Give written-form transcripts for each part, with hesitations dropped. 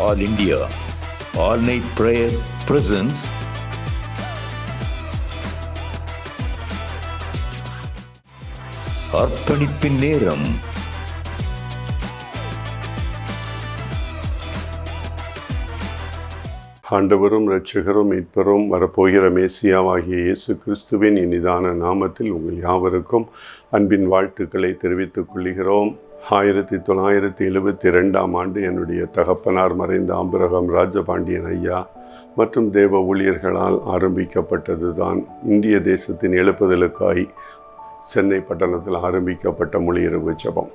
All India All Night Prayer presents அர்ப்பணிப்பின் நேரம். ஆண்டவரும் இரட்சகரும் மீட்பரும் வரப்போகிற மேசியாவாகிய இயேசு கிறிஸ்துவின் இனிதான நாமத்தில் உங்கள் யாவருக்கும் அன்பின் வாழ்த்துக்களை தெரிவித்துக் கொள்கிறோம். 1972 என்னுடைய தகப்பனார் மறைந்த ஆபிரகாம் ராஜபாண்டியன் ஐயா மற்றும் தேவ ஊழியர்களால் ஆரம்பிக்கப்பட்டது தான் இந்திய தேசத்தின் எழுப்புதலுக்காய் சென்னை பட்டணத்தில் ஆரம்பிக்கப்பட்ட முழு இரவு ஜெபம்.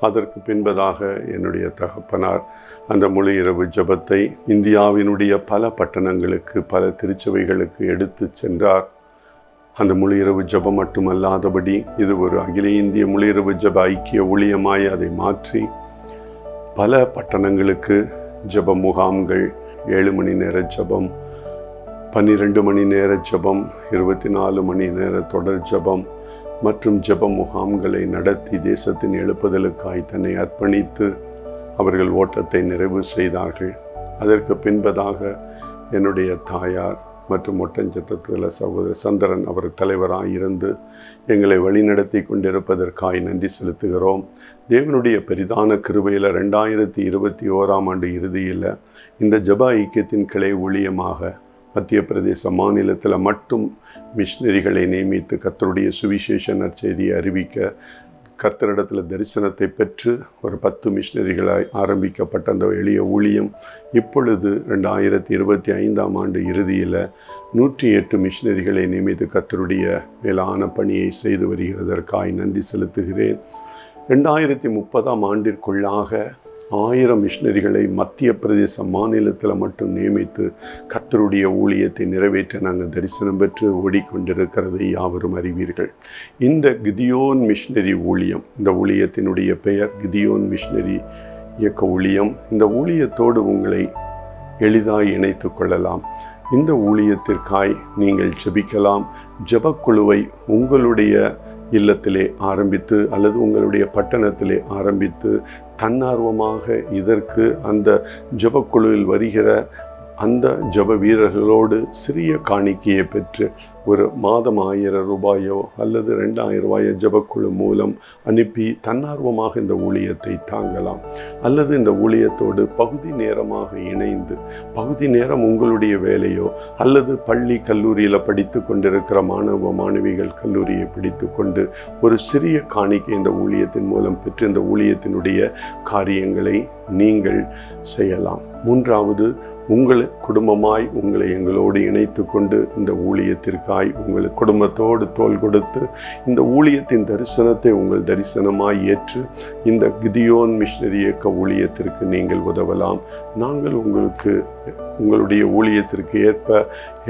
அதற்கு பின்பதாக என்னுடைய தகப்பனார் அந்த முழு இரவு ஜெபத்தை இந்தியாவினுடைய பல பட்டணங்களுக்கு, பல திருச்சபைகளுக்கு எடுத்து சென்றார். அந்த முழு இரவு ஜெபம் மட்டுமல்லாதபடி இது ஒரு அகில இந்திய முழு இரவு ஜெப ஐக்கிய ஊழியமாய் அதை மாற்றி பல பட்டணங்களுக்கு ஜெப முகாம்கள், 7 மணி நேர ஜெபம், 12 மணி நேர ஜெபம், 24 மணி நேர தொடர் ஜெபம் மற்றும் ஜெப முகாம்களை நடத்தி தேசத்தின் எழுப்புதலுக்காய் தன்னை அர்ப்பணித்து அவர்கள் ஓட்டத்தை நிறைவு செய்தார்கள். அதற்கு பின்பதாக என்னுடைய தாயார் மற்றும் ஒட்டஞ்சத்திரத்தில் சகோதரர் சந்திரன் அவர் தலைவராக இருந்து எங்களை வழிநடத்தி கொண்டிருப்பதற்காய் நன்றி செலுத்துகிறோம். தேவனுடைய பெரிதான கிருபையில் 2021 இறுதியில் இந்த ஜெப ஐக்கியத்தின் கிளை ஊழியமாக மத்திய பிரதேச மாநிலத்தில் மட்டும் மிஷினரிகளை நியமித்து கர்த்தருடைய சுவிசேஷ நற்செய்தியை அறிவிக்க கர்த்தரிடத்தில் தரிசனத்தை பெற்று ஒரு 10 மிஷினரிகளாய் ஆரம்பிக்கப்பட்ட அந்த எளிய ஊழியம் இப்பொழுது 2025 இறுதியில் 108 மிஷினரிகளை நியமித்து கர்த்தருடைய மேலான பணியை செய்து வருகிறதற்காய் நன்றி செலுத்துகிறேன். 2030 1000 மிஷினரிகளை மத்திய பிரதேச மாநிலத்தில் மட்டும் நியமித்து கர்த்தருடைய ஊழியத்தை நிறைவேற்ற நாங்கள் தரிசனம் பெற்று ஓடிக்கொண்டிருக்கிறதை யாவரும் அறிவீர்கள். இந்த கிதியோன் மிஷினரி ஊழியம், இந்த ஊழியத்தினுடைய பெயர் கிதியோன் மிஷினரி இயக்க ஊழியம். இந்த ஊழியத்தோடு உங்களை எளிதாய் இணைத்து கொள்ளலாம். இந்த ஊழியத்திற்காய் நீங்கள் ஜெபிக்கலாம். ஜெபக்குழுவை உங்களுடைய இல்லத்திலே ஆரம்பித்து அல்லது உங்களுடைய பட்டணத்திலே ஆரம்பித்து தன்னார்வமாக இதற்கு அந்த ஜெபக்குழுவில் வருகிற அந்த ஜெப வீரர்களோடு சிறிய காணிக்கையை பெற்று ஒரு மாதம் 1000 ரூபாயோ அல்லது 2000 ரூபாயோ ஜெபக்குழு மூலம் அனுப்பி தன்னார்வமாக இந்த ஊழியத்தை தாங்கலாம். அல்லது இந்த ஊழியத்தோடு பகுதி நேரமாக இணைந்து பகுதி நேரம் உங்களுடைய வேலையோ அல்லது பள்ளி கல்லூரியில் படித்து கொண்டிருக்கிற மாணவ மாணவிகள் கல்லூரியை பிடித்து கொண்டு ஒரு சிறிய காணிக்கை இந்த ஊழியத்தின் மூலம் பெற்று இந்த ஊழியத்தினுடைய காரியங்களை நீங்கள் செய்யலாம். 3வது, உங்கள் குடும்பமாய் உங்களை எங்களோடு இணைத்து கொண்டு இந்த ஊழியத்திற்காய் உங்கள் குடும்பத்தோடு தோள் கொடுத்து இந்த ஊழியத்தின் தரிசனத்தை உங்கள் தரிசனமாய் ஏற்று இந்த கிதியோன் மிஷினரி இயக்க ஊழியத்திற்கு நீங்கள் உதவலாம். நாங்கள் உங்களுக்கு உங்களுடைய ஊழியத்திற்கு ஏற்ப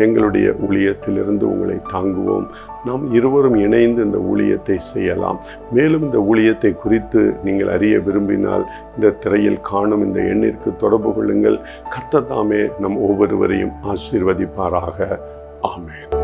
எங்களுடைய ஊழியத்திலிருந்து உங்களை தாங்குவோம். நாம் இருவரும் இணைந்து இந்த ஊழியத்தை செய்யலாம். மேலும் இந்த ஊழியத்தை குறித்து நீங்கள் அறிய விரும்பினால் இந்த திரையில் காணும் இந்த எண்ணிற்கு தொடர்பு கொள்ளுங்கள். கர்த்தர் தாமே நம் ஒவ்வொருவரையும் ஆசீர்வதிப்பாராக. ஆமென்.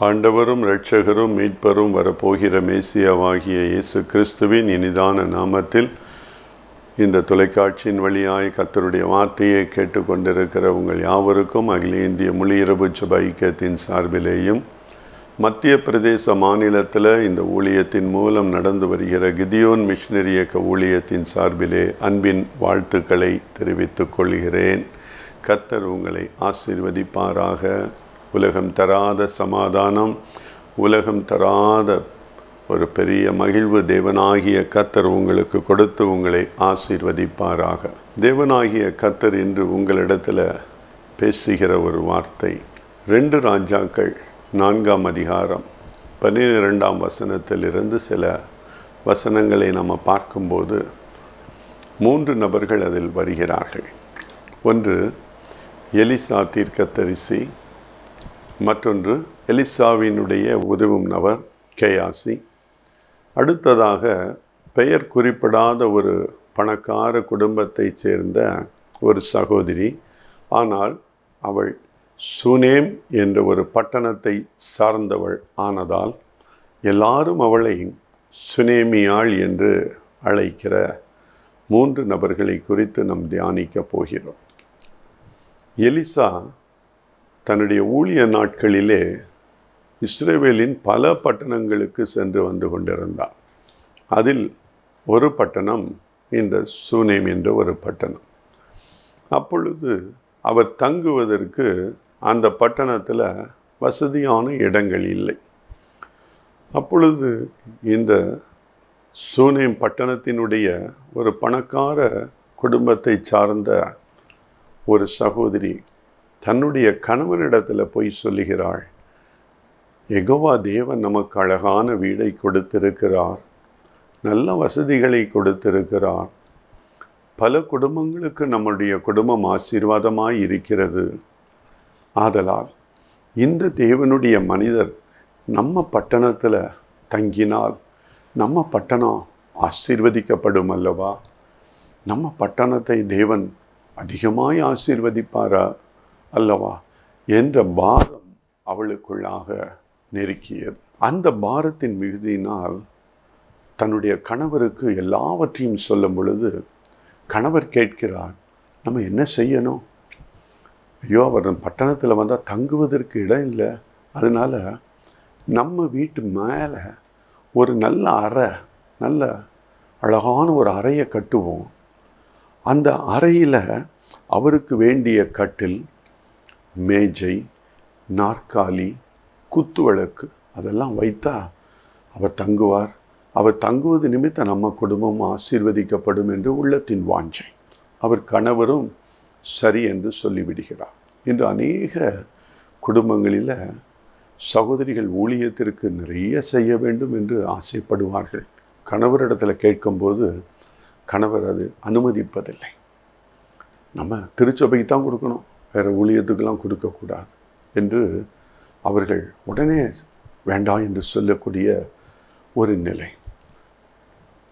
ஆண்டவரும் இரட்சகரும் மீட்பரும் வரப்போகிற மேசியாவாகிய இயேசு கிறிஸ்துவின் இனிதான நாமத்தில் இந்த தொலைக்காட்சியின் வழியாய் கர்த்தருடைய வார்த்தையை கேட்டுக்கொண்டிருக்கிற உங்கள் யாவருக்கும் அகில இந்திய முழு இரவு ஜெப ஐக்கியத்தின் சார்பிலேயும் மத்திய பிரதேச மாநிலத்தில் இந்த ஊழியத்தின் மூலம் நடந்து வருகிற கிதியோன் மிஷினரி இயக்க ஊழியத்தின் சார்பிலே அன்பின் வாழ்த்துக்களை தெரிவித்துக் கொள்கிறேன். கர்த்தர் உங்களை ஆசீர்வதிப்பாராக. உலகம் தராத சமாதானம், உலகம் தராத ஒரு பெரிய மகிழ்வு தேவனாகிய கர்த்தர் உங்களுக்கு கொடுத்து உங்களை ஆசீர்வதிப்பாராக. தேவனாகிய கர்த்தர் இன்று உங்களிடத்தில் பேசுகிற ஒரு வார்த்தை 2 ராஜாக்கள் 4 அதிகாரம் 12 வசனத்திலிருந்து சில வசனங்களை நம்ம பார்க்கும்போது 3 நபர்கள் அதில் வருகிறார்கள். ஒன்று எலிசா தீர்க்கதரிசி, மற்றொன்று எலிசாவினுடைய உதவும் நபர் கேயாசி, அடுத்ததாக பெயர் குறிப்பிடாத ஒரு பணக்கார குடும்பத்தைச் சேர்ந்த ஒரு சகோதரி. ஆனால் அவள் சுனேம் என்ற ஒரு பட்டணத்தை சார்ந்தவள் ஆனதால் எல்லாரும் அவளை சுனேமியாள் என்று அழைக்கிற 3 நபர்களை குறித்து நாம் தியானிக்கப் போகிறோம். எலிசா தன்னுடைய ஊழிய நாட்களிலே இஸ்ரவேலின் பல பட்டணங்களுக்கு சென்று வந்து கொண்டிருந்தார். அதில் ஒரு பட்டணம் இந்த சுனேம் என்ற ஒரு பட்டணம். அப்பொழுது அவர் தங்குவதற்கு அந்த பட்டணத்தில் வசதியான இடங்கள் இல்லை. அப்பொழுது இந்த சுனேம் பட்டணத்தினுடைய ஒரு பணக்கார குடும்பத்தை சார்ந்த ஒரு சகோதரி தன்னுடைய கணவனிடத்தில் போய் சொல்லுகிறாள், யெகோவா தேவன் நமக்கு அழகான வீடை கொடுத்திருக்கிறார், நல்ல வசதிகளை கொடுத்திருக்கிறார், பல குடும்பங்களுக்கு நம்முடைய குடும்பம் ஆசீர்வாதமாய் இருக்கிறது. ஆதலால் இந்த தேவனுடைய மனிதர் நம்ம பட்டணத்தில் தங்கினால் நம்ம பட்டணம் ஆசீர்வதிக்கப்படும் அல்லவா? நம்ம பட்டணத்தை தேவன் அதிகமாய் ஆசீர்வதிப்பாரா அல்லவா என்ற பாரம் அவளுக்குள்ளாக நெருக்கியது. அந்த பாரத்தின் மிகுதியினால் தன்னுடைய கணவருக்கு எல்லாவற்றையும் சொல்லும் பொழுது கணவர் கேட்கிறார், நம்ம என்ன செய்யணும்? ஐயோ, அவர் பட்டணத்தில் வந்தால் தங்குவதற்கு இடம் இல்லை, அதனால் நம்ம வீட்டு மேலே ஒரு நல்ல அறை, நல்ல அழகான ஒரு அறையை கட்டுவோம். அந்த அறையில் அவருக்கு வேண்டிய கட்டில், மேஜை, நாற்காலி, குத்துவிளக்கு அதெல்லாம் வைத்தா அவர் தங்குவார். அவர் தங்குவது நிமித்தம் நம்ம குடும்பம் ஆசீர்வதிக்கப்படும் என்று உள்ளத்தின் வாஞ்சை. அவர் கணவரும் சரி என்று சொல்லிவிடுகிறார். இன்று அநேக குடும்பங்களில் சகோதரிகள் ஊழியத்திற்கு நிறைய செய்ய வேண்டும் என்று ஆசைப்படுவார்கள். கணவரிடத்தில் கேட்கும்போது கணவர் அது அனுமதிப்பதில்லை. நம்ம திருச்சபைக்கு தான் கொடுக்கணும், வேறு ஊழியத்துக்கெல்லாம் கொடுக்கக்கூடாது என்று அவர்கள் உடனே வேண்டாம் என்று சொல்லக்கூடிய ஒரு நிலை.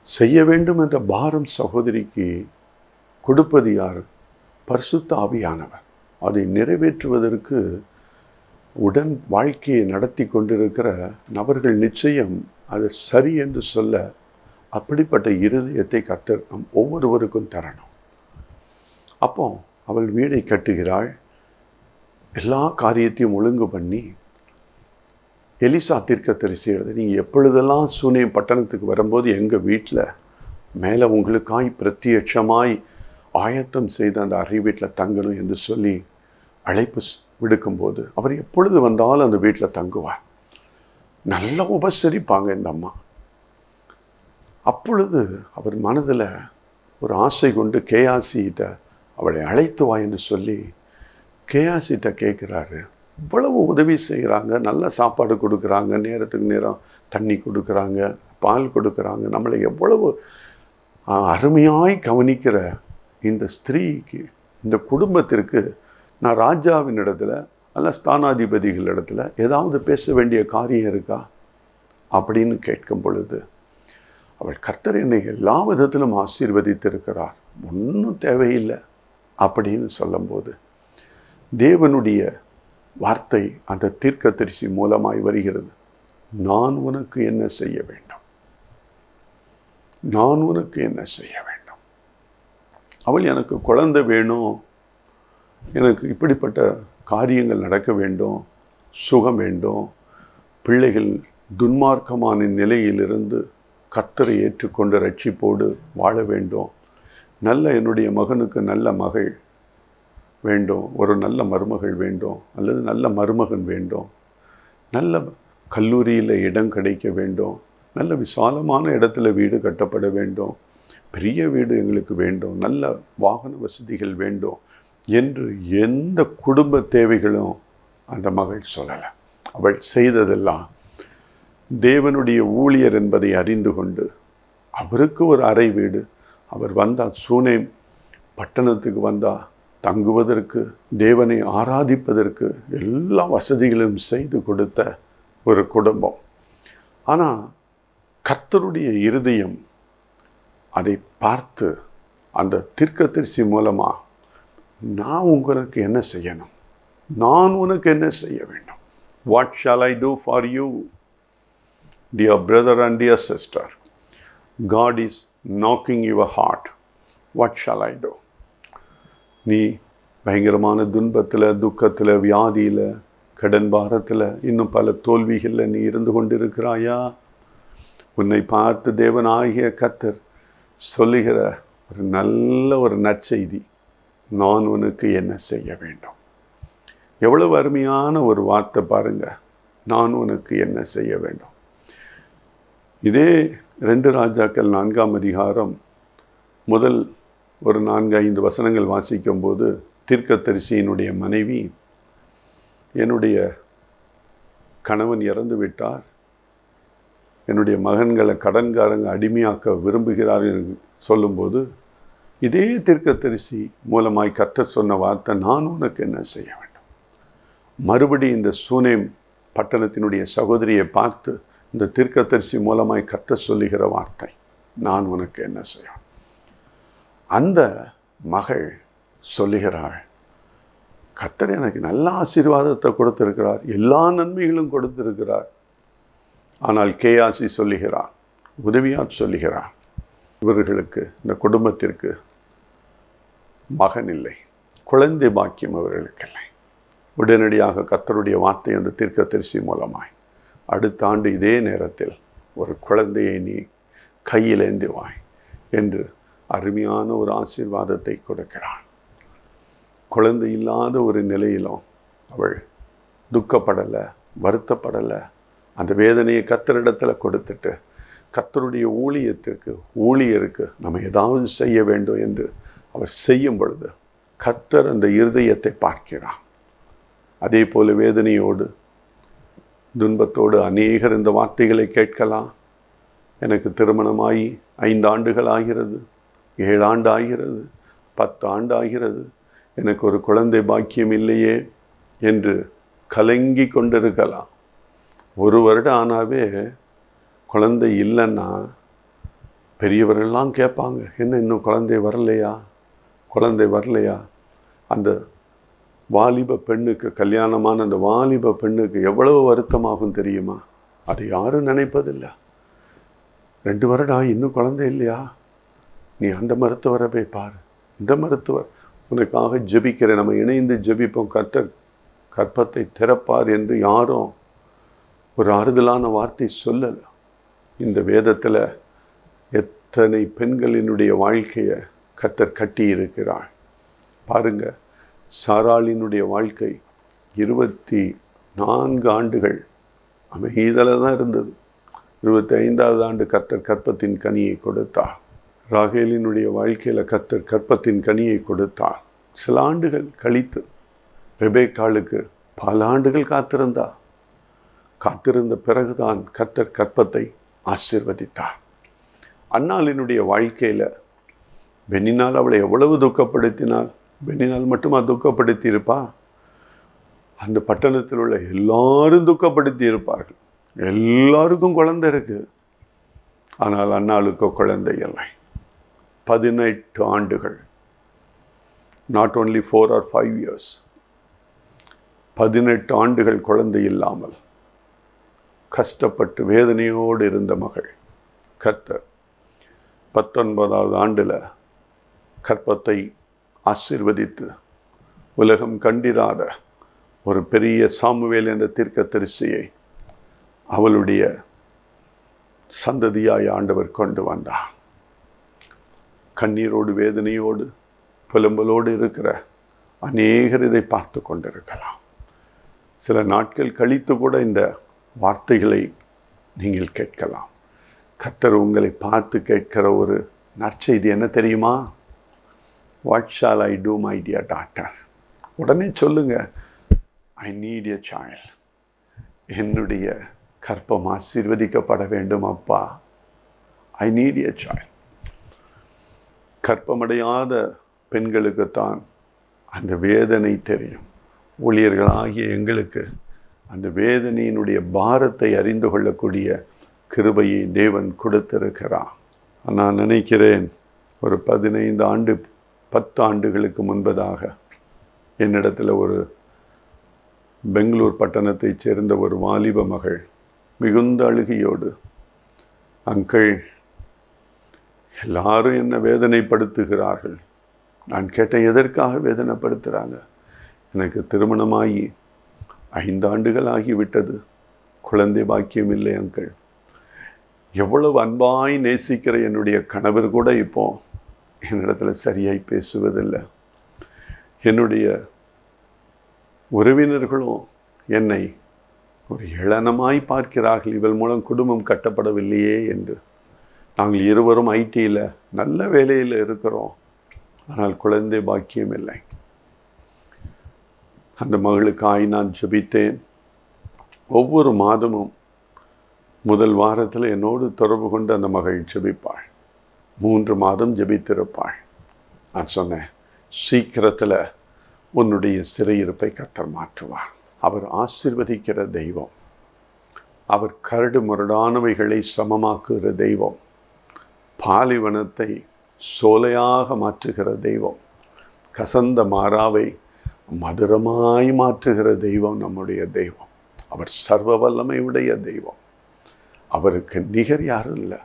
செய்ய வேண்டும் என்ற பாரம் சகோதரிக்கு கொடுப்பது யார்? பரிசுத்த ஆவியானவர். அதை நிறைவேற்றுவதற்கு உடன் வாழ்க்கையை நடத்தி கொண்டிருக்கிற நபர்கள் நிச்சயம் அது சரி என்று சொல்ல அப்படிப்பட்ட இருதயத்தை கர்த்தர் நம் ஒவ்வொருவருக்கும் தரணும். அப்போ அவள் வீடை கட்டுகிறாள், எல்லா காரியத்தையும் ஒழுங்கு பண்ணி. எலிசா தீர்க்கதரிசி நீங்கள் எப்பொழுதெல்லாம் சுனேம் பட்டணத்துக்கு வரும்போது எங்கள் வீட்டில் மேலே உங்களுக்காய் பிரத்யட்சமாய் ஆயத்தம் செய்த அந்த அறை வீட்டில் தங்கணும் என்று சொல்லி அழைப்பு விடுக்கும்போது அவர் எப்பொழுது வந்தாலும் அந்த வீட்டில் தங்குவார். நல்லா உபசரிப்பாங்க இந்த அம்மா. அப்பொழுது அவர் மனதில் ஒரு ஆசை கொண்டு கேயாசிகிட்ட அவளை அழைத்து வா என்று சொல்லி கேயாசிகிட்ட கேட்குறாரு. இவ்வளவு உதவி செய்கிறாங்க, நல்ல சாப்பாடு கொடுக்குறாங்க, நேரத்துக்கு நேரம் தண்ணி கொடுக்குறாங்க, பால் கொடுக்குறாங்க, நம்மளை எவ்வளவு அருமையாய் கவனிக்கிற இந்த ஸ்திரீக்கு, இந்த குடும்பத்திற்கு நான் ராஜாவின் இடத்துல அல்ல ஸ்தானாதிபதிகள் இடத்துல ஏதாவது பேச வேண்டிய காரியம் இருக்கா அப்படின்னு கேட்கும் பொழுது அவள் கர்த்தர் என்னை எல்லா விதத்திலும் ஆசீர்வதித்திருக்கிறார், ஒன்றும் தேவையில்லை அப்படின்னு சொல்லும்போது தேவனுடைய வார்த்தை அந்த தீர்க்கதரிசி மூலமாய் வருகிறது. நான் உனக்கு என்ன செய்ய வேண்டும்? நான் உனக்கு என்ன செய்ய வேண்டும்? அவள் எனக்கு குழந்தை வேணும், எனக்கு இப்படிப்பட்ட காரியங்கள் நடக்க வேண்டும், சுகம் வேண்டும், பிள்ளைகள் துன்மார்க்கமான நிலையிலிருந்து கர்த்தரை ஏற்றுக்கொண்டு ரட்சிப்போடு வாழ வேண்டும், நல்ல என்னுடைய மகனுக்கு நல்ல மகள் வேண்டும், ஒரு நல்ல மருமகள் வேண்டும் அல்லது நல்ல மருமகன் வேண்டும், நல்ல கல்லூரியில் இடம் கிடைக்க வேண்டும், நல்ல விசாலமான இடத்துல வீடு கட்டப்பட வேண்டும், பெரிய வீடு எங்களுக்கு வேண்டும், நல்ல வாகன வசதிகள் வேண்டும் என்று எந்த குடும்ப தேவைகளும் அந்த மகள் சொல்லலை. அவள் செய்ததெல்லாம் தேவனுடைய ஊழியர் என்பதை அறிந்து கொண்டு அவருக்கு ஒரு அறை வீடு. அவர் வந்தால் சூனேம் பட்டணத்துக்கு வந்தால் தங்குவதற்கு, தேவனை ஆராதிப்பதற்கு எல்லா வசதிகளும் செய்து கொடுத்த ஒரு குடும்பம். ஆனால் கர்த்தருடைய இருதயம் அதை பார்த்து அந்த தீர்க்கதரிசி மூலமாக, நான் உங்களுக்கு என்ன செய்யணும், நான் உனக்கு என்ன செய்ய வேண்டும், what shall I do for you dear brother and dear sister, God is knocking your heart, what shall I do. நீ பயங்கரமான துன்பத்தில், துக்கத்தில், வியாதியில், கடன் பாரத்தில், இன்னும் பல தோல்விகளில் நீ இருந்து கொண்டிருக்கிறாயா? உன்னை பார்த்து தேவனாகிய கர்த்தர் சொல்லுகிற ஒரு நல்ல ஒரு நற்செய்தி, நான் உனக்கு என்ன செய்ய வேண்டும். எவ்வளவு அருமையான ஒரு வார்த்தை பாருங்க, நான் உனக்கு என்ன செய்ய வேண்டும். இதே 2 ராஜாக்கள் 4ஆம் அதிகாரம் முதல் ஒரு 4-5 வசனங்கள் வாசிக்கும் போது, தீர்க்கதரிசியினுடைய மனைவி, என்னுடைய கணவன் இறந்து விட்டார், என்னுடைய மகன்களை கடன்காரங்க அடிமையாக்க விரும்புகிறார்கள் சொல்லும்போது, இதே தீர்க்கதரிசி மூலமாய் கர்த்தர் சொன்ன வார்த்தை, நான் உனக்கு என்ன செய்ய வேண்டும். மறுபடி இந்த சூனேம் பட்டணத்தினுடைய சகோதரியை பார்த்து இந்த தீர்க்கதரிசி மூலமாய் கர்த்தர் சொல்லுகிற வார்த்தை, நான் உனக்கு என்ன செய்ய. அந்த மகள் சொல்லுகிறாள், கர்த்தர் எனக்கு நல்ல ஆசீர்வாதத்தை கொடுத்திருக்கிறார், எல்லா நன்மைகளும் கொடுத்திருக்கிறார். ஆனால் கேயாசி சொல்லுகிறார், உதவியார் சொல்லுகிறார், இவர்களுக்கு, இந்த குடும்பத்திற்கு மகன் இல்லை, குழந்தை பாக்கியம் அவர்களுக்கு இல்லை. உடனடியாக கர்த்தருடைய வார்த்தை அந்த தீர்க்கதரிசி மூலமாய், அடுத்த ஆண்டு இதே நேரத்தில் ஒரு குழந்தையை நீ கையில் ஏந்துவாய் என்று அருமையான ஒரு ஆசீர்வாதத்தை கொடுக்கிறான். குழந்தை இல்லாத ஒரு நிலையிலும் அவள் துக்கப்படலை, வருத்தப்படலை. அந்த வேதனையை கர்த்தரிடத்தில் கொடுத்துட்டு, கர்த்தருடைய ஊழியருக்கு நம்ம ஏதாவது செய்ய வேண்டும் என்று அவர் செய்யும் பொழுது கர்த்தர் அந்த இருதயத்தை பார்க்கிறார். அதே போல வேதனையோடு, துன்பத்தோடு அநேகர் இந்த வார்த்தைகளை கேட்கலாம். எனக்கு திருமணமாகி 5 ஆண்டுகள் ஆகிறது, 7 ஆண்டு ஆகிறது, 10 ஆண்டு ஆகிறது, எனக்கு ஒரு குழந்தை பாக்கியம் இல்லையே என்று கலங்கி கொண்டிருக்கலாம். 1 வருடம் ஆனாவே குழந்தை இல்லைன்னா பெரியவர்கள்லாம் கேட்பாங்க, என்ன இன்னும் குழந்தை வரலையா. அந்த வாலிப பெண்ணுக்கு, கல்யாணமான அந்த வாலிப பெண்ணுக்கு எவ்வளவு வருத்தமாகும் தெரியுமா? அதை யாரும் நினைப்பதில்லை. 2 வருடம் இன்னும் குழந்தை இல்லையா, நீ அந்த மருத்துவரை போய் பாரு, இந்த மருத்துவர் உனக்காக ஜெபிக்கிறேன், நம்ம இணைந்து ஜெபிப்போம், கர்த்தர் கர்ப்பத்தை திறப்பார் என்று யாரும் ஒரு ஆறுதலான வார்த்தை சொல்லலை. இந்த வேதத்தில் எத்தனை பெண்களினுடைய வாழ்க்கையை கர்த்தர் கட்டி இருக்கிறாள் பாருங்க. சாராளினுடைய வாழ்க்கை 24 ஆண்டுகள் அமைதியில் தான் இருந்தது. 25ஆவது ஆண்டு கர்த்தர் கர்ப்பத்தின் கனியை கொடுத்தார். ராகேலினுடைய வாழ்க்கையில் கர்த்தர் கர்ப்பத்தின் கனியை கொடுத்தார். சில ஆண்டுகள் கழித்து ரெபேக்காளுக்கு பல ஆண்டுகள் காத்திருந்த பிறகுதான் கர்த்தர் கர்ப்பத்தை ஆசீர்வதித்தார். அன்னாளினுடைய வாழ்க்கையில் பெனினால் அவளை எவ்வளவு துக்கப்படுத்தினாள். பெனினால் மட்டுமா துக்கப்படுத்தி இருப்பா? அந்த பட்டணத்தில் உள்ள எல்லாரும் துக்கப்படுத்தி இருப்பார்கள். எல்லாருக்கும் குழந்தை இருக்கு, ஆனால் அன்னாளுக்கு குழந்தை இல்லை. 18 ஆண்டுகள், நாட் ஓன்லி 4 or 5 years, 18 ஆண்டுகள் குழந்தை இல்லாமல் கஷ்டப்பட்டு வேதனையோடு இருந்த மகள் கர்த்தர் 19ஆவது ஆண்டில் கர்ப்பத்தை ஆசீர்வதித்து உலகம் கண்டிராத ஒரு பெரிய சாமுவேல் என்ற தீர்க்கதரிசியை அவளுடைய சந்ததியாய் ஆண்டவர் கொண்டு வந்தார். கண்ணீரோடு, வேதனையோடு, புலம்பலோடு இருக்கிற அநேகர் இதை பார்த்து கொண்டிருக்கலாம். சில நாட்கள் கழித்து கூட இந்த வார்த்தைகளை நீங்கள் கேட்கலாம். கர்த்தர் உங்களை பார்த்து கேட்கிற ஒரு நற்செய்தி என்ன தெரியுமா? What shall I do my dear daughter? உடனே சொல்லுங்க, ஐ நீட் எ சைல்ட். என்னுடைய கர்ப்பம் ஆசீர்வதிக்கப்பட வேண்டும் அப்பா. I need a child. கற்பமடையாத பெண்களுக்குத்தான் அந்த வேதனை தெரியும். ஊழியர்களாகிய எங்களுக்கு அந்த வேதனையினுடைய பாரத்தை அறிந்து கொள்ளக்கூடிய கிருபையை தேவன் கொடுத்திருக்கிறார். நான் நினைக்கிறேன், ஒரு 15 ஆண்டு 10 ஆண்டுகளுக்கு முன்பதாக என்னிடத்தில் ஒரு பெங்களூர் பட்டணத்தைச் சேர்ந்த ஒரு வாலிப மகள் மிகுந்த அழுகையோடு, அங்கிள், எல்லாரும் என்ன வேதனைப்படுத்துகிறார்கள். நான் கேட்டேன், எதற்காக வேதனைப்படுத்துகிறாங்க? எனக்கு திருமணமாகி 5 ஆண்டுகள் ஆகிவிட்டது, குழந்தை பாக்கியம் இல்லை அங்கிள். எவ்வளவு அன்பாய் நேசிக்கிற என்னுடைய கணவர் கூட இப்போ என்னிடத்தில் சரியாய் பேசுவதில்லை. என்னுடைய உறவினர்களும் என்னை ஒரு ஏளனமாய் பார்க்கிறார்கள், இவள் மூலம் குடும்பம் கட்டப்படவில்லையே என்று. நாங்கள் இருவரும் ஐடியில் நல்ல வேலையில் இருக்கிறோம், ஆனால் குழந்தை பாக்கியம் இல்லை. அந்த மகளுக்காய் நான் ஜெபித்தேன். ஒவ்வொரு மாதமும் முதல் வாரத்தில் என்னோடு தொடர்பு கொண்டு அந்த மகள் ஜெபிப்பாள். 3 மாதம் ஜெபித்திருப்பாள். நான் சொன்னேன், சீக்கிரத்தில் உன்னுடைய சிறையிருப்பை கர்த்தர் மாற்றுவார். அவர் ஆசீர்வதிக்கிற தெய்வம். அவர் கரடு முரடானவைகளை சமமாக்குகிற தெய்வம். பாலைவனத்தை சோலையாக மாற்றுகிற தெய்வம். கசந்த மாறாவை மதுரமாய் மாற்றுகிற தெய்வம் நம்முடைய தெய்வம். அவர் சர்வ வல்லமை உடைய தெய்வம். அவருக்கு நிகர் யாரும் இல்லை.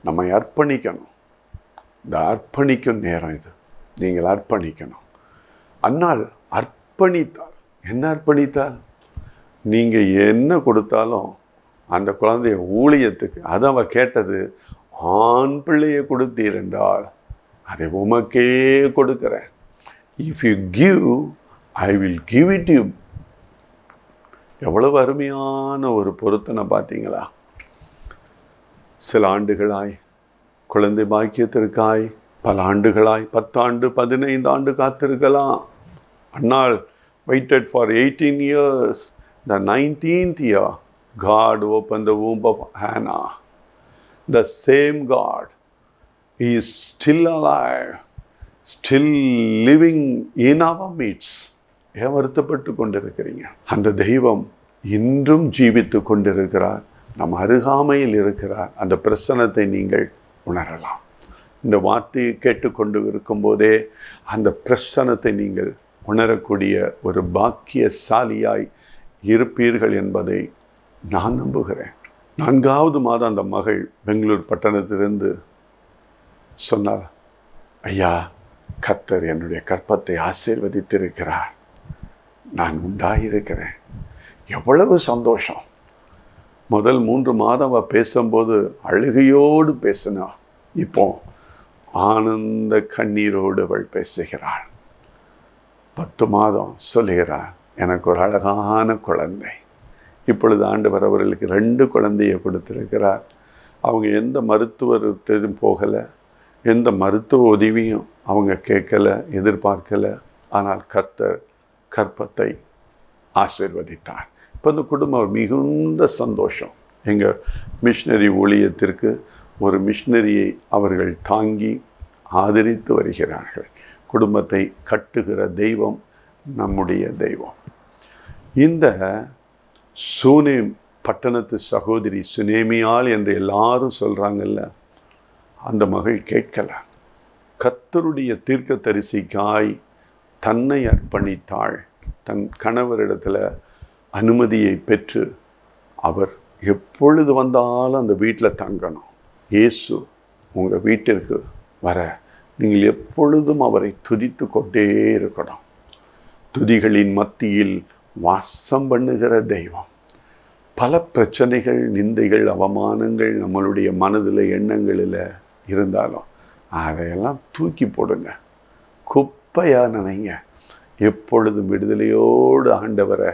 நம்மை அர்ப்பணிக்கணும். இந்த அர்ப்பணிக்கும் நேரம் இது. நீங்கள் அர்ப்பணிக்கணும். அன்னால் அர்ப்பணித்தால் என்ன? அர்ப்பணித்தால் நீங்கள் என்ன கொடுத்தாலும் அந்த குழந்தைய ஊழியத்துக்கு, அதை அவ கேட்டது, ஆண் பிள்ளையை கொடுத்தீர் என்றால் அதை உமக்கே கொடுக்கிறேன். If you give, I will give it you. எவ்வளவு அருமையான ஒரு பொருத்தனை பார்த்தீங்களா? சில ஆண்டுகளாய் குழந்தை பாக்கியத்திற்காய் பல ஆண்டுகளாய் 10 ஆண்டு 15 ஆண்டு காத்திருக்கலாம். அன்னால் waited for 18 years. The 19th year, God opened the womb of Hannah. The same God, He is still alive, still living in our midst. ஏன் வருத்தப்பட்டு கொண்டிருக்கிறீங்க? அந்த தெய்வம் இன்றும் ஜீவித்து கொண்டிருக்கிறார், நம் அருகாமையில் இருக்கிறார். அந்த பிரசன்னத்தை நீங்கள் உணரலாம். இந்த வார்த்தையை கேட்டுக்கொண்டு இருக்கும்போதே அந்த பிரசன்னத்தை நீங்கள் உணரக்கூடிய ஒரு பாக்கியசாலியாய் இருப்பீர்கள் என்பதை நான் நம்புகிறேன். 4வது மாதம் அந்த மகள் பெங்களூர் பட்டணத்திலிருந்து சொன்னார், ஐயா, கர்த்தர் என்னுடைய கற்பத்தை ஆசீர்வதித்திருக்கிறார், நான் உண்டாயிருக்கிறேன். எவ்வளவு சந்தோஷம்! முதல் 3 மாதம் அவள் பேசும்போது அழுகையோடு பேசினா, இப்போ ஆனந்த கண்ணீரோடு அவள் பேசுகிறாள். 10 மாதம் சொல்லுகிறாள், எனக்கு ஒரு அழகான குழந்தை. இப்பொழுது ஆண்டவர் அவர்களுக்கு 2 குழந்தையை கொடுத்திருக்கிறார். அவங்க எந்த மருத்துவர்கிட்டும் போகலை, எந்த மருத்துவ உதவியும் அவங்க கேட்கலை, எதிர்பார்க்கலை. ஆனால் கர்த்தர் கற்பத்தை ஆசீர்வதித்தார். இப்போ இந்த குடும்பம் மிகுந்த சந்தோஷம். எங்கள் மிஷினரி ஊழியத்திற்கு ஒரு மிஷினரியை அவர்கள் தாங்கி ஆதரித்து வருகிறார்கள். குடும்பத்தை கட்டுகிற தெய்வம் நம்முடைய தெய்வம். இந்த சூனேம் பட்டணத்து சகோதரி, சுனேமியால் என்று எல்லாரும் சொல்கிறாங்கல்ல, அந்த மகள் கேட்கல. கர்த்தருடைய தீர்க்கதரிசிக்காய் தன்னை அர்ப்பணித்தாள். தன் கணவரிடத்தில் அனுமதியை பெற்று அவர் எப்பொழுது வந்தாலும் அந்த வீட்டில் தங்கணும். இயேசு உங்கள் வீட்டிற்கு வர நீங்கள் எப்பொழுதும் அவரை துதித்து கொண்டே இருக்கணும். துதிகளின் மத்தியில் வாசம் பண்ணுகிற தெய்வம். பல பிரச்சனைகள், நிந்தைகள், அவமானங்கள் நம்மளுடைய மனதில், எண்ணங்களில் இருந்தாலும் அதையெல்லாம் தூக்கி போடுங்க, குப்பையாக நினைங்க. எப்பொழுதும் விடுதலையோடு ஆண்டவரை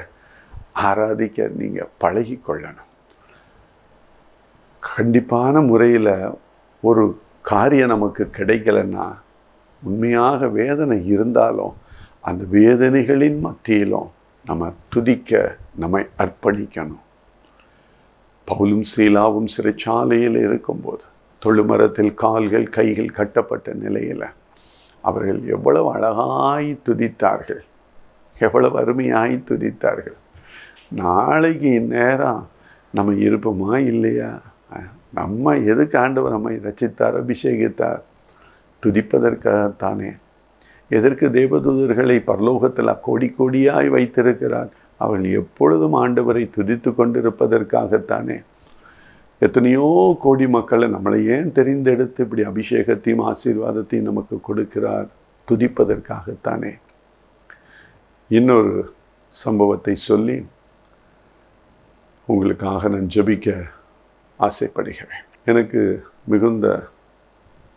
ஆராதிக்க நீங்கள் பழகி கொள்ளணும். கண்டிப்பான முறையில் ஒரு காரியம் நமக்கு கிடைக்கலன்னா, உண்மையாக வேதனை இருந்தாலும் அந்த வேதனைகளின் மத்தியிலும் நம்ம துதிக்க நம்மை அர்ப்பணிக்கணும். பவுலும் சீலாவும் சிறைச்சாலையில் இருக்கும்போது தொழுமரத்தில் கால்கள் கைகள் கட்டப்பட்ட நிலையில் அவர்கள் எவ்வளவு அழகாய் துதித்தார்கள், எவ்வளவு அருமையாய் துதித்தார்கள். நாளைக்கு நேரம் நம்ம இருப்போமா இல்லையா? நம்ம எதுக்கு ஆண்டவர் நம்மை ரட்சித்தார், அபிஷேகித்தார்? துதிப்பதற்காகத்தானே. எதற்கு தேவதூதர்களை பரலோகத்தில் கோடி கோடியாய் வைத்திருக்கிறார்? அவர்கள் எப்பொழுதும் ஆண்டவரை துதித்து கொண்டிருப்பதற்காகத்தானே. எத்தனையோ கோடி மக்களை நம்மளை ஏன் தெரிந்தெடுத்து இப்படி அபிஷேகத்தையும் ஆசீர்வாதத்தையும் நமக்கு கொடுக்கிறார்? துதிப்பதற்காகத்தானே. இன்னொரு சம்பவத்தை சொல்லி உங்களுக்காக நான் ஜெபிக்க ஆசைப்படுகிறேன். எனக்கு மிகுந்த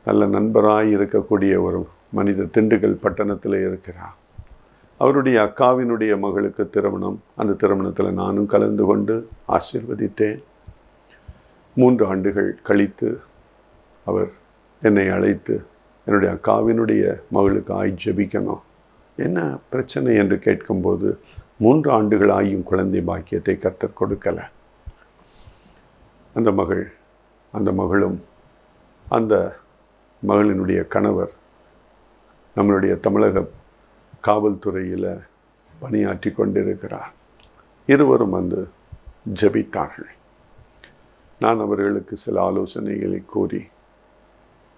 நல்ல நண்பராய் இருக்கக்கூடிய ஒரு மனிதர் திண்டுக்கல் பட்டணத்தில் இருக்கிறார். அவருடைய அக்காவினுடைய மகளுக்கு திருமணம். அந்த திருமணத்தில் நானும் கலந்து கொண்டு ஆசீர்வதித்தேன். 3 ஆண்டுகள் கழித்து அவர் என்னை அழைத்து என்னுடைய அக்காவினுடைய மகளுக்கு ஜெபிக்கணும், என்ன பிரச்சனை என்று கேட்கும்போது 3 ஆண்டுகள் ஆகியும் குழந்தை பாக்கியத்தை கர்த்தர் கொடுக்கலை. அந்த மகளும் அந்த மகளினுடைய கணவர் நம்மளுடைய தமிழக காவல்துறையில் பணியாற்றி கொண்டிருக்கிறார். இருவரும் வந்து ஜெபித்தார்கள். நான் அவர்களுக்கு சில ஆலோசனைகளை கூறி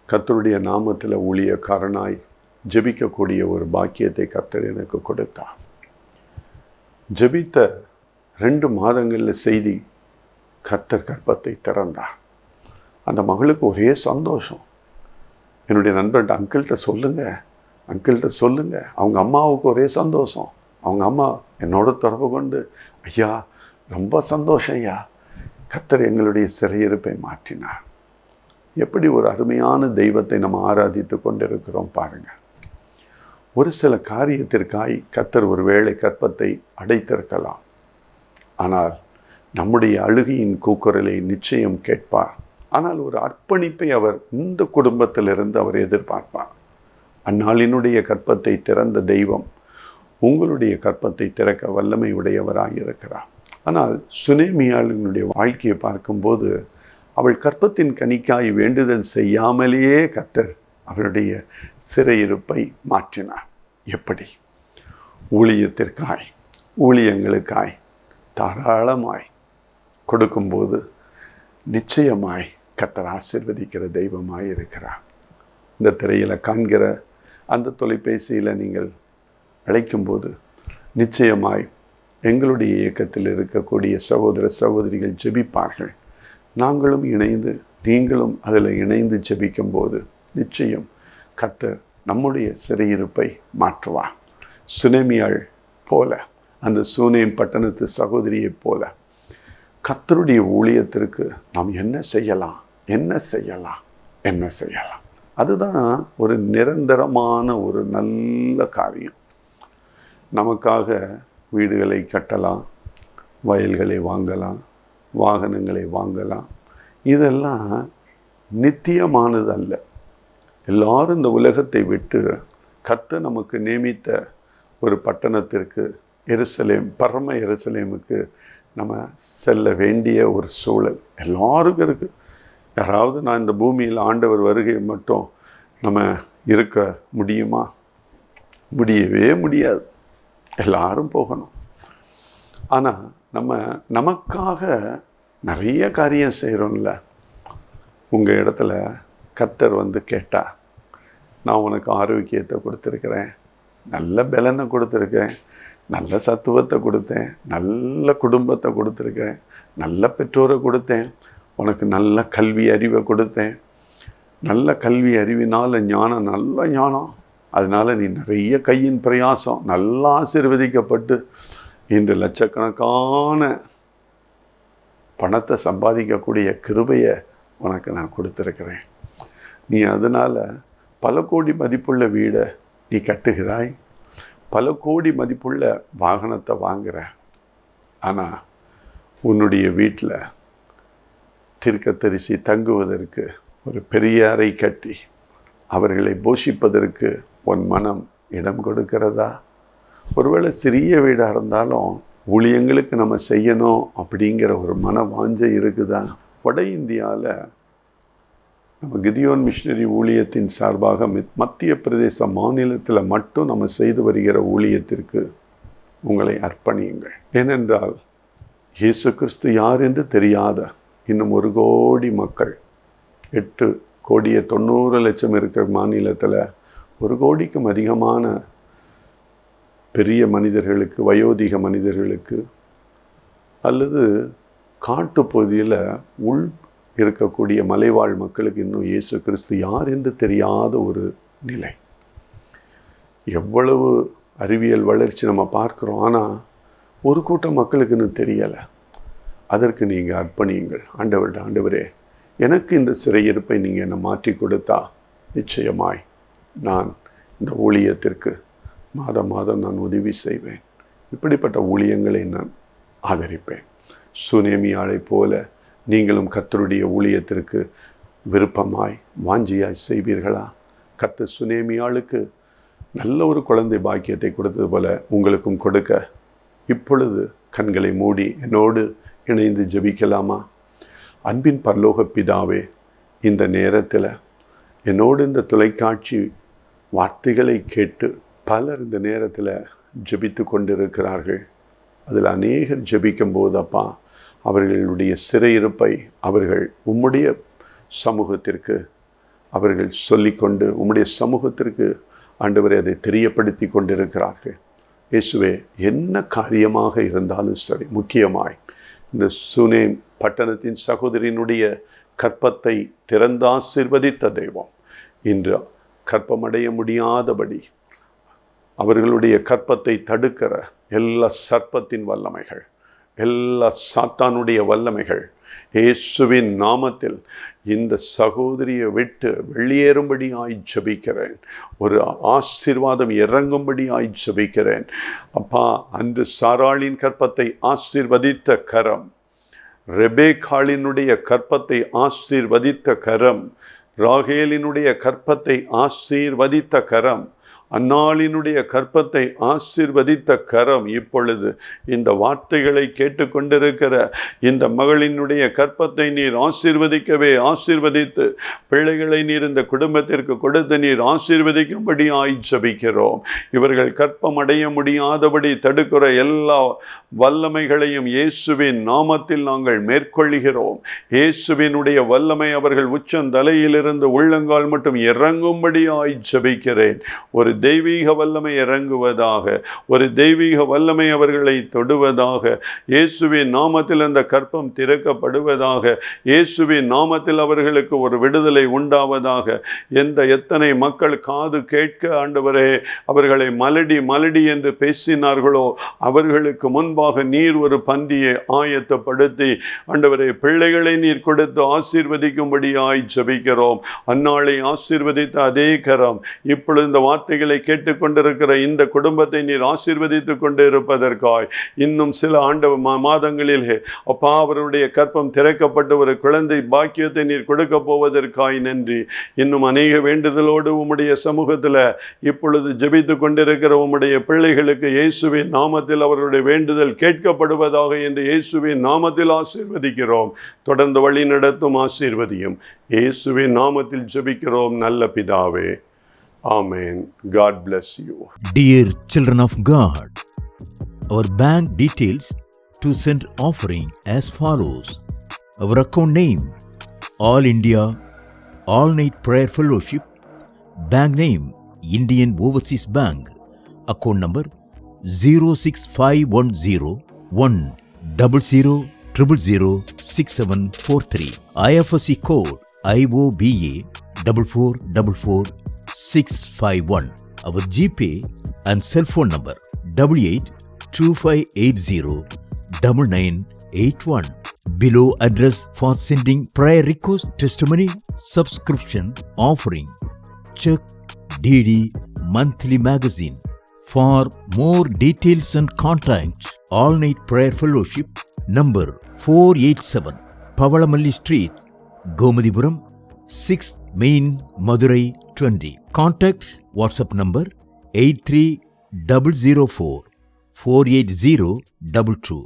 கர்த்தருடைய நாமத்தில் ஊழியக்காரனாய் ஜெபிக்கக்கூடிய ஒரு பாக்கியத்தை கர்த்தர் எனக்கு கொடுத்தார். ஜெபித்த 2 மாதங்களில் செய்தி, கர்த்தர் கர்ப்பத்தை திறந்தார். அந்த மகளுக்கு ஒரே சந்தோஷம். என்னுடைய நண்பர்கிட்ட அங்கிள்கிட்ட சொல்லுங்க. அவங்க அம்மாவுக்கு ஒரே சந்தோஷம். அவங்க அம்மா என்னோட தொடர்பு கொண்டு, ஐயா ரொம்ப சந்தோஷம் ஐயா, கர்த்தர் எங்களுடைய சிறையிருப்பை மாற்றினார். எப்படி ஒரு அருமையான தெய்வத்தை நம்ம ஆராதித்து கொண்டிருக்கிறோம் பாருங்க. ஒரு சில காரியத்திற்காய் கர்த்தர் ஒரு வேளை கர்ப்பத்தை அடைத்திருக்கலாம். ஆனால் நம்முடைய அழுகையின் கூக்குரலை நிச்சயம் கேட்பார். ஆனால் ஒரு அர்ப்பணிப்பை அவர் இந்த குடும்பத்திலிருந்து அவர் எதிர்பார்ப்பார். அந்நாளினுடைய கர்ப்பத்தை திறந்த தெய்வம் உங்களுடைய கர்ப்பத்தை திறக்க வல்லமை உடையவராக இருக்கிறார். ஆனால் சுனேமியாளினுடைய வாழ்க்கையை பார்க்கும்போது அவள் கர்ப்பத்தின் கனிக்காய் வேண்டுதல் செய்யாமலேயே கர்த்தர் அவருடைய சிறையிருப்பை மாற்றினார். எப்படி? ஊழியத்திற்காய், ஊழியங்களுக்காய் தாராளமாய் கொடுக்கும்போது நிச்சயமாய் கர்த்தர் ஆசீர்வதிக்கிற தெய்வமாய் இருக்கிறார். இந்த திரையில் காண்கிற அந்த தொலைபேசியில் நீங்கள் அழைக்கும்போது நிச்சயமாய் எங்களுடைய இயக்கத்தில் இருக்கக்கூடிய சகோதர சகோதரிகள் ஜெபிப்பார்கள். நாங்களும் இணைந்து, நீங்களும் அதில் இணைந்து ஜெபிக்கும்போது நிச்சயம் கர்த்தர் நம்முடைய சிறையிருப்பை மாற்றுவார். சுனேமியாள் போல, அந்த சூனேம் பட்டணத்து சகோதரியைப் போல கர்த்தருடைய ஊழியத்திற்கு நாம் என்ன செய்யலாம். அதுதான் ஒரு நிரந்தரமான ஒரு நல்ல காரியம். நமக்காக வீடுகளை கட்டலாம், வயல்களை வாங்கலாம், வாகனங்களை வாங்கலாம். இதெல்லாம் நித்தியமானது அல்ல. எல்லாரும் இந்த உலகத்தை விட்டு கர்த்தர் நமக்கு நியமித்த ஒரு பட்டணத்திற்கு, எருசலேம், பரம எருசலேமுக்கு நம்ம செல்ல வேண்டிய ஒரு சூழல் எல்லாருக்கும் இருக்குது. யாராவது நான் இந்த பூமியில் ஆண்டவர் வருகை மட்டும் நம்ம இருக்க முடியுமா? முடியவே முடியாது. எல்லாரும் போகணும். ஆனால் நமக்காக நிறைய காரியம் செய்கிறோம்ல. உங்கள் இடத்துல கர்த்தர் வந்து கேட்டா, நான் உனக்கு ஆரோக்கியத்தை கொடுத்துருக்கிறேன், நல்ல பலனை கொடுத்துருக்கேன், நல்ல சத்துவத்தை கொடுத்தேன், நல்ல குடும்பத்தை கொடுத்துருக்கேன், நல்ல பெற்றோரை கொடுத்தேன், உனக்கு நல்ல கல்வி அறிவை கொடுத்தேன், நல்ல கல்வி அறிவினால் ஞானம், நல்ல ஞானம், அதனால் நீ நிறைய கையின் பிரயாசம், நல்லா ஆசீர்வதிக்கப்பட்டு இன்று லட்சக்கணக்கான பணத்தை சம்பாதிக்கக்கூடிய கிருபையை உனக்கு நான் கொடுத்துருக்கிறேன். நீ அதனால் பல கோடி மதிப்புள்ள வீடை நீ கட்டுகிறாய், பல கோடி மதிப்புள்ள வாகனத்தை வாங்குகிற. ஆனால் உன்னுடைய வீட்டில் தீர்க்கதரிசி தங்குவதற்கு ஒரு பெரிய அறை கட்டி அவர்களை போஷிப்பதற்கு உன் மனம் இடம் கொடுக்கிறதா? ஒருவேளை சிறிய வீடாக இருந்தாலும் ஊழியங்களுக்கு நம்ம செய்யணும் அப்படிங்கிற ஒரு மன வாஞ்சை இருக்குதா? வட இந்தியாவில் நம்ம கிதியோன் மிஷனரி ஊழியத்தின் சார்பாக மத்திய பிரதேச மாநிலத்தில் மட்டும் நம்ம செய்து வருகிற ஊழியத்திற்கு உங்களை அர்ப்பணியுங்கள். ஏனென்றால் இயேசு கிறிஸ்து யார் என்று தெரியாத இன்னும் 1 கோடி மக்கள், 8,90,00,000 இருக்கிற மாநிலத்தில் 1 கோடிக்கும் அதிகமான பெரிய மனிதர்களுக்கு, வயோதிக மனிதர்களுக்கு, அல்லது காட்டுப்பகுதியில் உள் இருக்கக்கூடிய மலைவாழ் மக்களுக்கு இன்னும் இயேசு கிறிஸ்து யார் என்று தெரியாத ஒரு நிலை. எவ்வளவு அறிவியல் வளர்ச்சி நம்ம பார்க்குறோம், ஆனால் ஒரு கூட்டம் மக்களுக்கு இன்னும் தெரியலை. அதற்கு நீங்கள் அர்ப்பணியுங்கள். ஆண்டவரே, எனக்கு இந்த சிறையிருப்பை நீங்கள் என்னை மாற்றி கொடுத்தா நிச்சயமாய் நான் இந்த ஊழியத்திற்கு மாதம் நான் உதவி செய்வேன். இப்படிப்பட்ட ஊழியங்களை நான் ஆதரிப்பேன். சுனேமியாளை போல நீங்களும் கர்த்தருடைய ஊழியத்திற்கு விருப்பமாய் வாஞ்சியாய் செய்வீர்களா? கர்த்தர் சுனேமியாளுக்கு நல்ல ஒரு குழந்தை பாக்கியத்தை கொடுத்தது போல உங்களுக்கும் கொடுக்க இப்பொழுது கண்களை மூடி என்னோடு இணைந்து ஜெபிக்கலாமா? அன்பின் பரலோக பிதாவே, இந்த நேரத்தில் என்னோடு இந்த தொலைக்காட்சி வார்த்தைகளை கேட்டு பலர் இந்த நேரத்தில் ஜெபித்து கொண்டிருக்கிறார்கள். அதில் அநேகர் ஜெபிக்கும் போது அப்பா, அவர்களுடைய சிறையிருப்பை அவர்கள் உம்முடைய சமூகத்திற்கு அவர்கள் சொல்லிக்கொண்டு உம்முடைய சமூகத்திற்கு ஆண்டவரை அதை தெரியப்படுத்தி கொண்டிருக்கிறார்கள். இயேசுவே, என்ன காரியமாக இருந்தாலும் சரி, முக்கியமாய் இந்த சுனேம் பட்டணத்தின் சகோதரியினுடைய கற்பத்தை திறந்தாசீர்வதித்த தெய்வம் இன்று கற்பமடைய முடியாதபடி அவர்களுடைய கற்பத்தை தடுக்கிற எல்லா சர்ப்பத்தின் வல்லமைகள், எல்லா சாத்தானுடைய வல்லமைகள் இயேசுவின் நாமத்தில் இந்த சகோதரியை விட்டு வெளியேறும்படியாய் ஜெபிக்கிறேன். ஒரு ஆசீர்வாதம் இறங்கும்படியாய் ஜெபிக்கிறேன். அப்பா, அன்று சாராளின் கற்பத்தை ஆசீர்வதித்த கரம், ரெபேக்காளினுடைய கற்பத்தை ஆசீர்வதித்த கரம், ராகேலினுடைய கற்பத்தை ஆசீர்வதித்த கரம், அன்னாளினுடைய கற்பத்தை ஆசீர்வதித்த கரம் இப்பொழுது இந்த வார்த்தைகளை கேட்டுக்கொண்டிருக்கிற இந்த மகளினுடைய கற்பத்தை நீர் ஆசீர்வதிக்கவே ஆசீர்வதித்து பிள்ளைகளை நீர் இந்த குடும்பத்திற்கு கொடுத்து நீர் ஆசீர்வதிக்கும்படி ஜெபிக்கிறோம். இவர்கள் கற்பம் அடைய முடியாதபடி தடுக்கிற எல்லா வல்லமைகளையும் இயேசுவின் நாமத்தில் நாங்கள் மேற்கொள்கிறோம். இயேசுவினுடைய வல்லமை அவர்கள் உச்சந்தலையிலிருந்து உள்ளங்கால் மட்டும் இறங்கும்படியாய் ஜெபிக்கிறேன். ஒரு தெய்வீக வல்லமை இறங்குவதாக, ஒரு தெய்வீக வல்லமை அவர்களை தொடுவதாக, இயேசுவின் நாமத்தில் அந்த கற்பம் திறக்கப்படுவதாக, இயேசுவின் நாமத்தில் அவர்களுக்கு ஒரு விடுதலை உண்டாவதாக. எத்தனை மக்கள் காது கேட்க ஆண்டவரே அவர்களை மலடி என்று பேசினார்களோ அவர்களுக்கு முன்பாக நீர் ஒரு பந்தியை ஆயத்தப்படுத்தி ஆண்டவரே பிள்ளைகளை நீர் கொடுத்து ஆசீர்வதிக்கும்படியாய் ஜெபிக்கிறோம். அந்நாளை ஆசீர்வதித்த அதே கரம் இப்பொழுது இந்த வார்த்தைகளை கேட்டுக்கொண்டிருக்கிற இந்த குடும்பத்தை நீர் ஆசீர்வதித்துக் கொண்டு இருப்பதற்காய் இன்னும் சில மாதங்களில் அப்பா அவருடைய கற்பம் திறக்கப்பட்டு ஒரு குழந்தை பாக்கியத்தை நீர் கொடுக்க போவதற்காய் நன்றி. இன்னும் அநேக வேண்டுதலோடு உம்முடைய சமூகத்தில் இப்பொழுது ஜெபித்து கொண்டிருக்கிற உம்முடைய பிள்ளைகளுக்கு இயேசுவின் நாமத்தில் அவருடைய வேண்டுதல் கேட்கப்படுவதாக என்று இயேசுவின் நாமத்தில் ஆசீர்வதிக்கிறோம். தொடர்ந்து வழி நடத்தும் ஆசீர்வதியும். இயேசுவின் நாமத்தில் ஜெபிக்கிறோம் நல்ல பிதாவே. Amen. God bless you. Dear children of God, our bank details to send offering as follows. Our account name, All India All Night Prayer Fellowship. Bank name, Indian Overseas Bank. Account number 065101000006743. IFSC code IOBA 4444651. Our GPay and cell phone number 8825809981. Below address for sending prayer request, testimony, subscription, offering, check, DD, monthly magazine. For more details and contact, All Night Prayer Fellowship, number 487, Pavalamalli Street, Gomadhipuram, 6th Main, Madurai 20. Contact WhatsApp number 83004 48022.